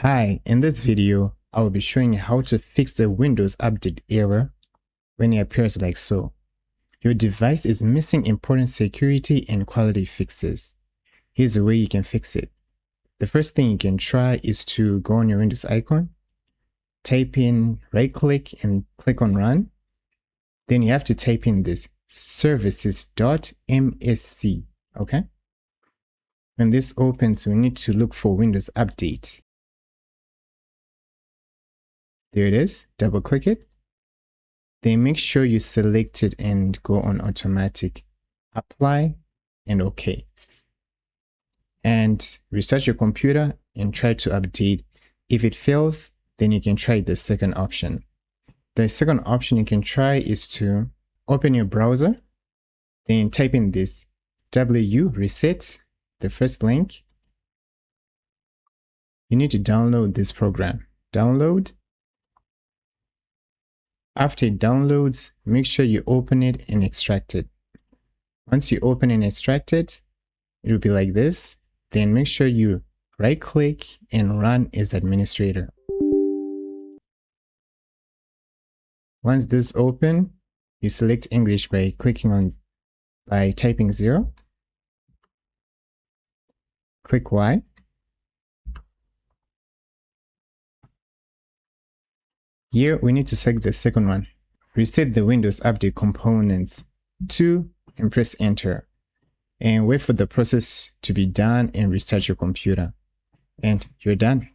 Hi, in this video, I'll be showing you how to fix the Windows Update error when it appears like so. Your device is missing important security and quality fixes. Here's a way you can fix it. The first thing you can try is to go on your Windows icon, type in, right-click and click on Run. Then you have to type in this services.msc, okay? When this opens, we need to look for Windows Update. There it is, double click it. Then make sure you select it and go on automatic, apply and OK. And restart your computer and try to update. If it fails, then you can try the second option. The second option you can try is to open your browser, then type in this reset, the first link. You need to download this program. Download. After it downloads, make sure you open it and extract it. Once you open and extract it, it will be like this. Then make sure you right-click and run as administrator. Once this is open, you select English by typing 0. Click Y. Here, we need to select the second one. Reset the Windows Update components to and press Enter. And wait for the process to be done and restart your computer. And you're done.